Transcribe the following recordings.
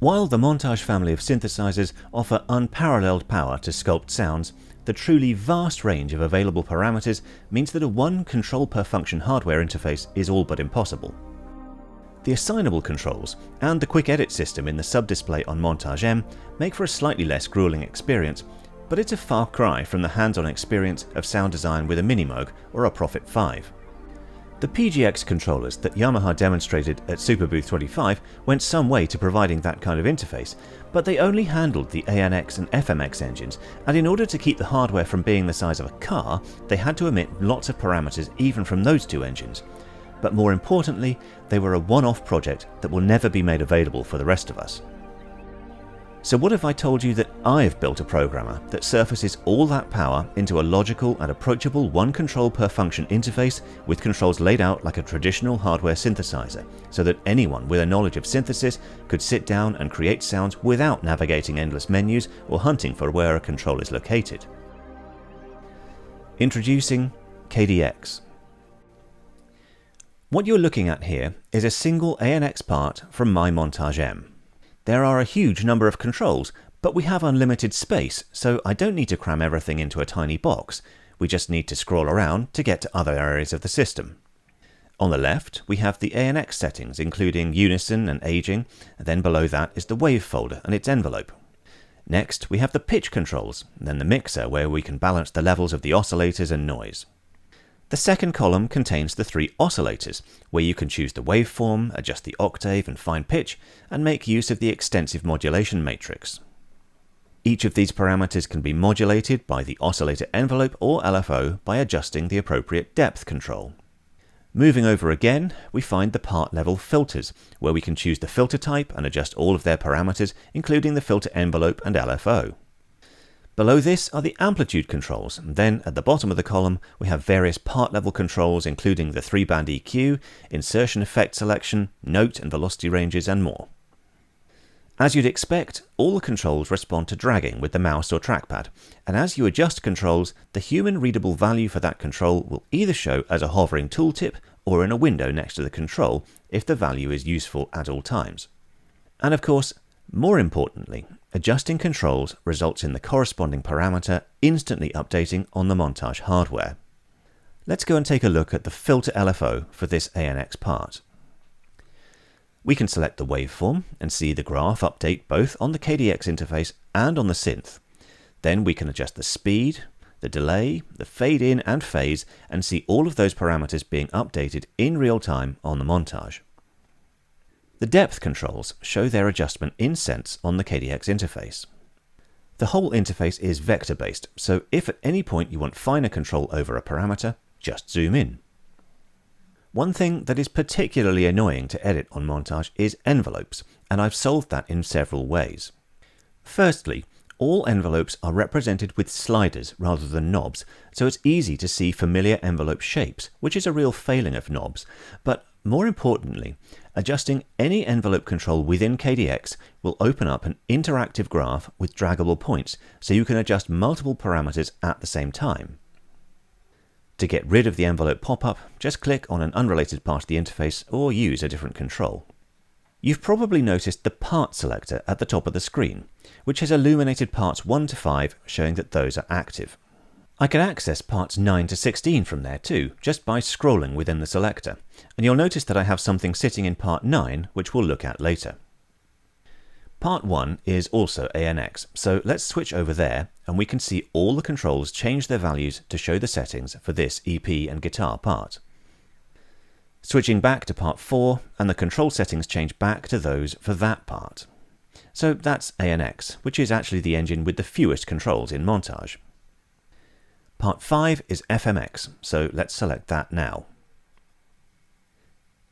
While the Montage family of synthesizers offer unparalleled power to sculpt sounds, the truly vast range of available parameters means that a one control per function hardware interface is all but impossible. The assignable controls and the quick edit system in the sub-display on Montage M make for a slightly less grueling experience, but it's a far cry from the hands-on experience of sound design with a Mini Moog or a Prophet 5. The PG-AN-X controllers that Yamaha demonstrated at SUPERBOOTH 25 went some way to providing that kind of interface, but they only handled the AN-X and FMX engines, and in order to keep the hardware from being the size of a car, they had to omit lots of parameters even from those two engines. But more importantly, they were a one-off project that will never be made available for the rest of us. So what if I told you that I've built a programmer that surfaces all that power into a logical and approachable one control per function interface with controls laid out like a traditional hardware synthesizer, so that anyone with a knowledge of synthesis could sit down and create sounds without navigating endless menus or hunting for where a control is located? Introducing KDx. What you're looking at here is a single AN-X part from my Montage M. There are a huge number of controls, but we have unlimited space, so I don't need to cram everything into a tiny box. We just need to scroll around to get to other areas of the system. On the left, we have the AN-X settings, including unison and aging, and then below that is the wave folder and its envelope. Next, we have the pitch controls, and then the mixer where we can balance the levels of the oscillators and noise. The second column contains the three oscillators, where you can choose the waveform, adjust the octave and fine pitch, and make use of the extensive modulation matrix. Each of these parameters can be modulated by the oscillator envelope or LFO by adjusting the appropriate depth control. Moving over again, we find the part level filters, where we can choose the filter type and adjust all of their parameters, including the filter envelope and LFO. Below this are the amplitude controls, and then at the bottom of the column we have various part level controls including the 3-band EQ, insertion effect selection, note and velocity ranges and more. As you'd expect, all the controls respond to dragging with the mouse or trackpad, and as you adjust controls, the human readable value for that control will either show as a hovering tooltip or in a window next to the control if the value is useful at all times. And of course, more importantly, adjusting controls results in the corresponding parameter instantly updating on the Montage hardware. Let's go and take a look at the filter LFO for this AN-X part. We can select the waveform and see the graph update both on the KDx interface and on the synth. Then we can adjust the speed, the delay, the fade in and phase, and see all of those parameters being updated in real time on the Montage. The depth controls show their adjustment in cents on the KDx interface. The whole interface is vector-based, so if at any point you want finer control over a parameter, just zoom in. One thing that is particularly annoying to edit on Montage is envelopes, and I've solved that in several ways. Firstly, all envelopes are represented with sliders rather than knobs, so it's easy to see familiar envelope shapes, which is a real failing of knobs, but more importantly, adjusting any envelope control within KDx will open up an interactive graph with draggable points, so you can adjust multiple parameters at the same time. To get rid of the envelope pop-up, just click on an unrelated part of the interface or use a different control. You've probably noticed the part selector at the top of the screen, which has illuminated parts 1 to 5 showing that those are active. I can access parts 9 to 16 from there too, just by scrolling within the selector, and you'll notice that I have something sitting in part 9 which we'll look at later. Part 1 is also AN-X, so let's switch over there and we can see all the controls change their values to show the settings for this EP and guitar part. Switching back to part 4 and the control settings change back to those for that part. So that's AN-X, which is actually the engine with the fewest controls in Montage. Part 5 is FMX, so let's select that now.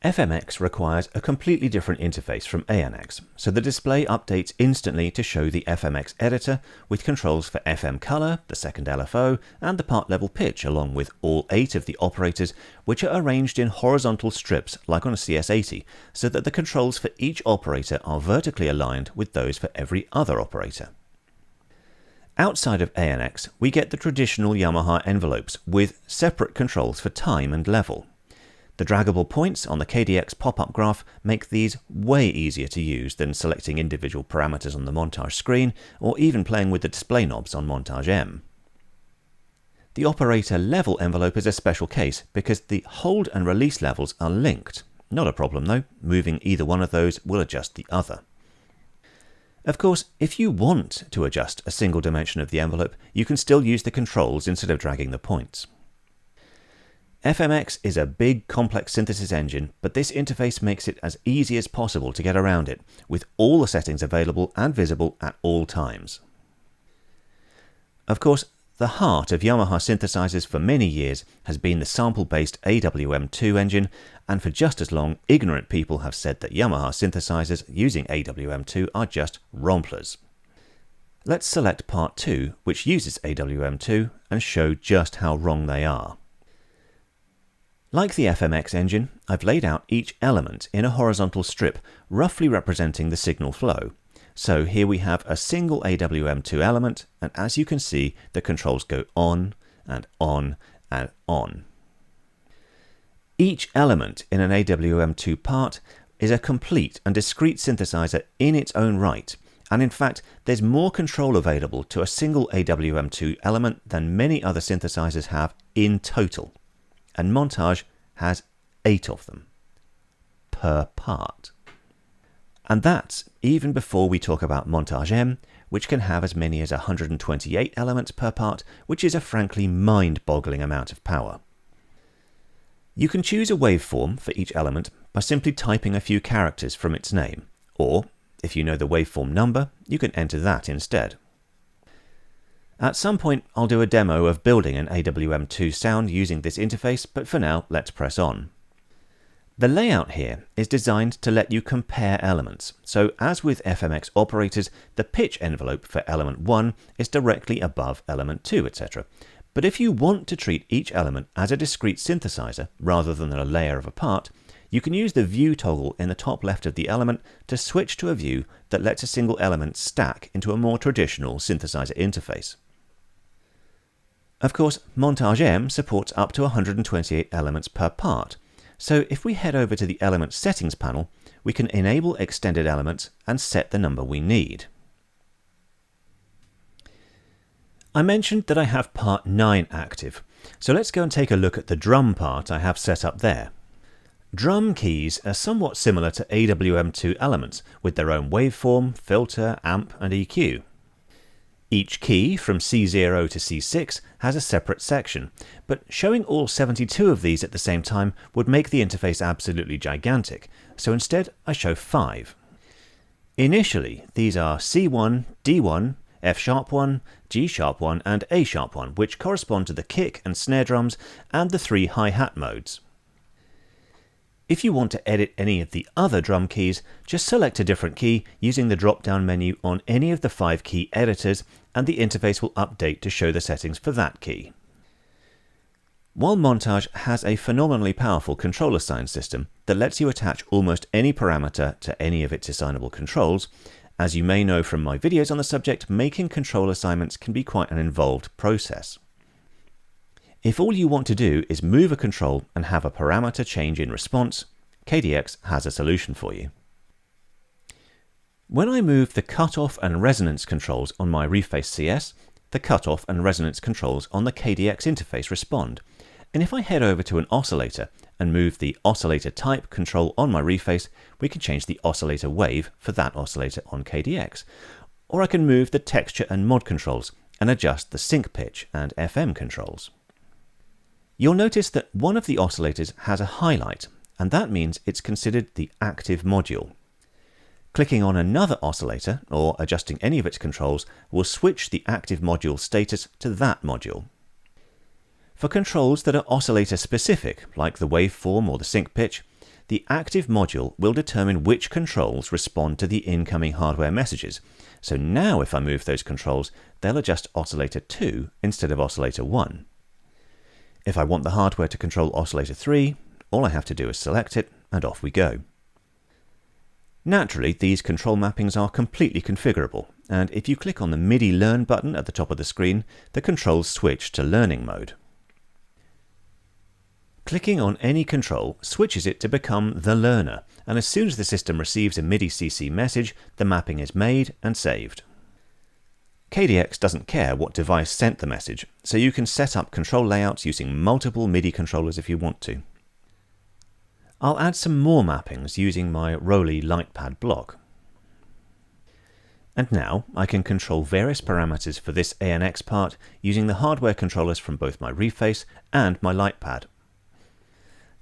FMX requires a completely different interface from AN-X, so the display updates instantly to show the FMX editor with controls for FM color, the second LFO, and the part level pitch along with all 8 of the operators, which are arranged in horizontal strips like on a CS80, so that the controls for each operator are vertically aligned with those for every other operator. Outside of AN-X, we get the traditional Yamaha envelopes with separate controls for time and level. The draggable points on the KDx pop-up graph make these way easier to use than selecting individual parameters on the Montage screen or even playing with the display knobs on Montage M. The operator level envelope is a special case because the hold and release levels are linked. Not a problem though, moving either one of those will adjust the other. Of course, if you want to adjust a single dimension of the envelope, you can still use the controls instead of dragging the points. FMX is a big, complex synthesis engine, but this interface makes it as easy as possible to get around it, with all the settings available and visible at all times. Of course, the heart of Yamaha synthesizers for many years has been the sample-based AWM2 engine, and for just as long, ignorant people have said that Yamaha synthesizers using AWM2 are just romplers. Let's select part 2, which uses AWM2, and show just how wrong they are. Like the FMX engine, I've laid out each element in a horizontal strip, roughly representing the signal flow. So here we have a single AWM2 element, and as you can see, the controls go on and on and on. Each element in an AWM2 part is a complete and discrete synthesizer in its own right, and in fact, there's more control available to a single AWM2 element than many other synthesizers have in total. And Montage has 8 of them per part. And that's even before we talk about Montage M, which can have as many as 128 elements per part, which is a frankly mind-boggling amount of power. You can choose a waveform for each element by simply typing a few characters from its name, or if you know the waveform number, you can enter that instead. At some point, I'll do a demo of building an AWM2 sound using this interface, but for now, let's press on. The layout here is designed to let you compare elements, so as with FMX operators, the pitch envelope for element 1 is directly above element 2, etc. But if you want to treat each element as a discrete synthesizer rather than a layer of a part, you can use the view toggle in the top left of the element to switch to a view that lets a single element stack into a more traditional synthesizer interface. Of course, Montage M supports up to 128 elements per part, so if we head over to the Element Settings panel, we can enable extended elements and set the number we need. I mentioned that I have part 9 active, so let's go and take a look at the drum part I have set up there. Drum keys are somewhat similar to AWM2 elements, with their own waveform, filter, amp and EQ. Each key, from C0 to C6, has a separate section, but showing all 72 of these at the same time would make the interface absolutely gigantic, so instead I show 5. Initially, these are C1, D1, F#1, G#1 and A#1, which correspond to the kick and snare drums and the 3 hi-hat modes. If you want to edit any of the other drum keys, just select a different key using the drop-down menu on any of the 5 key editors, and the interface will update to show the settings for that key. While Montage has a phenomenally powerful control assign system that lets you attach almost any parameter to any of its assignable controls, as you may know from my videos on the subject, making control assignments can be quite an involved process. If all you want to do is move a control and have a parameter change in response, KDx has a solution for you. When I move the cutoff and resonance controls on my Reface CS, the cutoff and resonance controls on the KDx interface respond. And if I head over to an oscillator and move the oscillator type control on my Reface, we can change the oscillator wave for that oscillator on KDx. Or I can move the texture and mod controls and adjust the sync pitch and FM controls. You'll notice that one of the oscillators has a highlight, and that means it's considered the active module. Clicking on another oscillator, or adjusting any of its controls, will switch the active module status to that module. For controls that are oscillator specific, like the waveform or the sync pitch, the active module will determine which controls respond to the incoming hardware messages. So now if I move those controls, they'll adjust oscillator 2 instead of oscillator 1. If I want the hardware to control oscillator 3, all I have to do is select it, and off we go. Naturally, these control mappings are completely configurable, and if you click on the MIDI Learn button at the top of the screen, the controls switch to learning mode. Clicking on any control switches it to become the learner, and as soon as the system receives a MIDI CC message, the mapping is made and saved. KDx doesn't care what device sent the message, so you can set up control layouts using multiple MIDI controllers if you want to. I'll add some more mappings using my Roly Lightpad block. And now I can control various parameters for this ANX part using the hardware controllers from both my Reface and my Lightpad.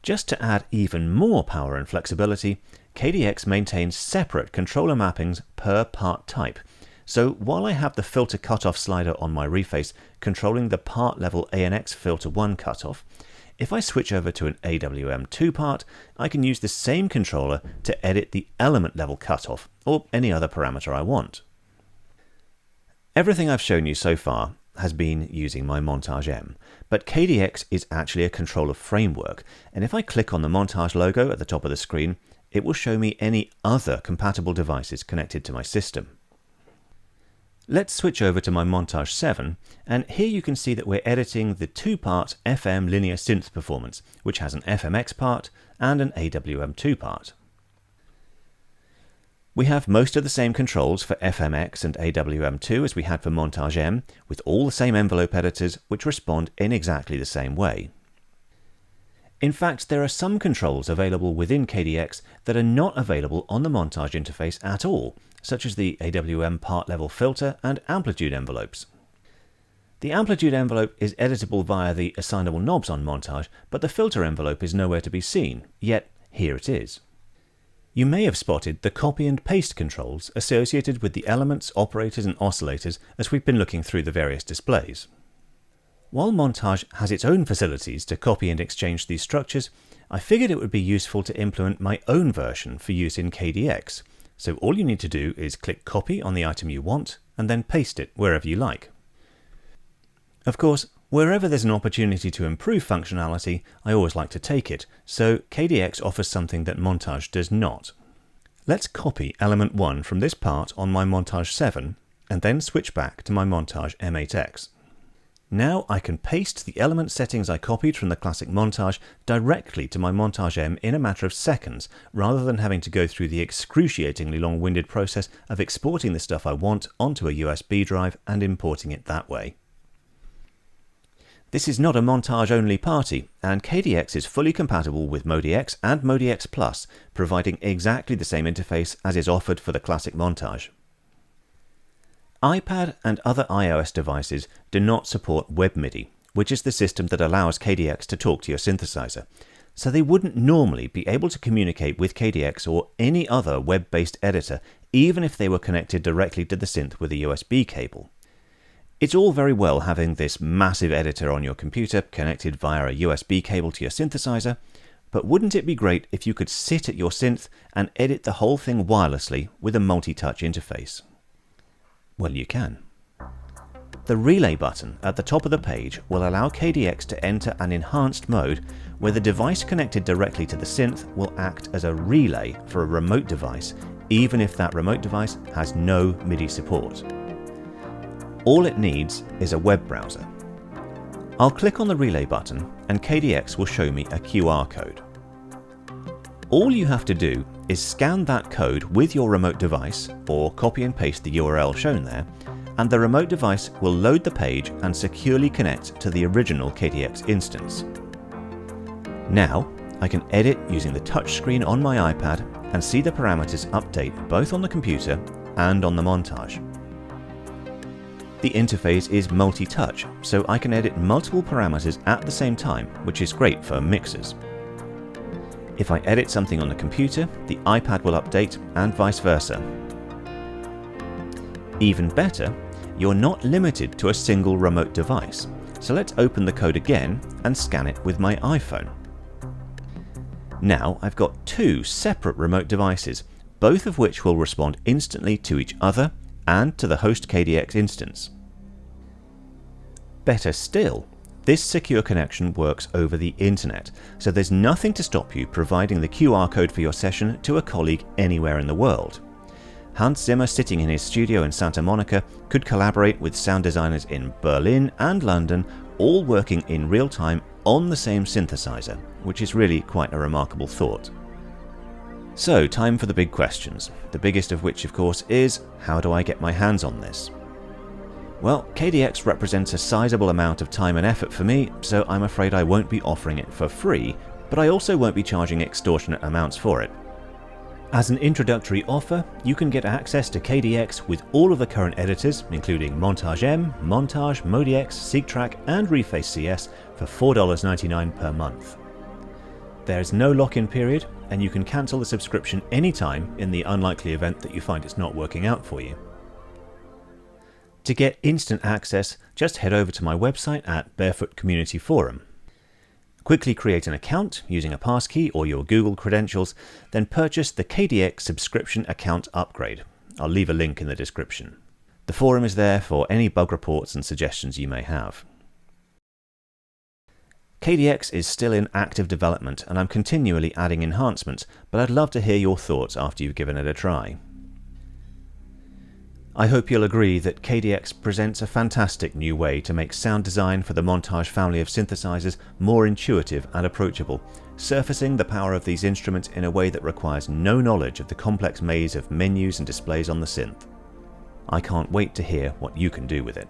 Just to add even more power and flexibility, KDx maintains separate controller mappings per part type. So while I have the filter cutoff slider on my Reface controlling the part level ANX filter 1 cutoff, if I switch over to an AWM2 part, I can use the same controller to edit the element level cutoff or any other parameter I want. Everything I've shown you so far has been using my MONTAGE M, but KDx is actually a controller framework, and if I click on the Montage logo at the top of the screen, it will show me any other compatible devices connected to my system. Let's switch over to my Montage 7, and here you can see that we're editing the 2-part FM linear synth performance, which has an FMX part and an AWM2 part. We have most of the same controls for FMX and AWM2 as we had for Montage M, with all the same envelope editors which respond in exactly the same way. In fact, there are some controls available within KDx that are not available on the Montage interface at all, such as the AWM part level filter and amplitude envelopes. The amplitude envelope is editable via the assignable knobs on Montage, but the filter envelope is nowhere to be seen, yet here it is. You may have spotted the copy and paste controls associated with the elements, operators and oscillators as we've been looking through the various displays. While Montage has its own facilities to copy and exchange these structures, I figured it would be useful to implement my own version for use in KDx. So all you need to do is click copy on the item you want and then paste it wherever you like. Of course, wherever there's an opportunity to improve functionality, I always like to take it, so KDx offers something that Montage does not. Let's copy element 1 from this part on my Montage 7 and then switch back to my Montage M8X. Now I can paste the element settings I copied from the classic Montage directly to my Montage M in a matter of seconds, rather than having to go through the excruciatingly long-winded process of exporting the stuff I want onto a USB drive and importing it that way. This is not a Montage-only party, and KDx is fully compatible with MODX and MODX Plus, providing exactly the same interface as is offered for the classic Montage. iPad and other iOS devices do not support WebMIDI, which is the system that allows KDx to talk to your synthesizer, so they wouldn't normally be able to communicate with KDx or any other web-based editor, even if they were connected directly to the synth with a USB cable. It's all very well having this massive editor on your computer connected via a USB cable to your synthesizer, but wouldn't it be great if you could sit at your synth and edit the whole thing wirelessly with a multi-touch interface? Well, you can. The relay button at the top of the page will allow KDx to enter an enhanced mode where the device connected directly to the synth will act as a relay for a remote device, even if that remote device has no MIDI support. All it needs is a web browser. I'll click on the relay button and KDx will show me a QR code. All you have to do is scan that code with your remote device or copy and paste the URL shown there, and the remote device will load the page and securely connect to the original KDx instance. Now I can edit using the touchscreen on my iPad and see the parameters update both on the computer and on the Montage. The interface is multi-touch, so I can edit multiple parameters at the same time, which is great for mixers. If I edit something on the computer, the iPad will update and vice versa. Even better, you're not limited to a single remote device, so let's open the code again and scan it with my iPhone. Now I've got two separate remote devices, both of which will respond instantly to each other and to the host KDx instance. Better still, this secure connection works over the internet, so there's nothing to stop you providing the QR code for your session to a colleague anywhere in the world. Hans Zimmer, sitting in his studio in Santa Monica, could collaborate with sound designers in Berlin and London, all working in real time on the same synthesizer, which is really quite a remarkable thought. So, time for the big questions, the biggest of which of course is, how do I get my hands on this? Well, KDx represents a sizable amount of time and effort for me, so I'm afraid I won't be offering it for free, but I also won't be charging extortionate amounts for it. As an introductory offer, you can get access to KDx with all of the current editors, including MONTAGE M, MONTAGE, MODX, SEQTRAK and Reface CS for $4.99 per month. There's no lock-in period, and you can cancel the subscription anytime in the unlikely event that you find it's not working out for you. To get instant access, just head over to my website at Barefoot Community Forum. Quickly create an account using a passkey or your Google credentials, then purchase the KDx Subscription account upgrade. I'll leave a link in the description. The forum is there for any bug reports and suggestions you may have. KDx is still in active development and I'm continually adding enhancements, but I'd love to hear your thoughts after you've given it a try. I hope you'll agree that KDx presents a fantastic new way to make sound design for the Montage family of synthesizers more intuitive and approachable, surfacing the power of these instruments in a way that requires no knowledge of the complex maze of menus and displays on the synth. I can't wait to hear what you can do with it.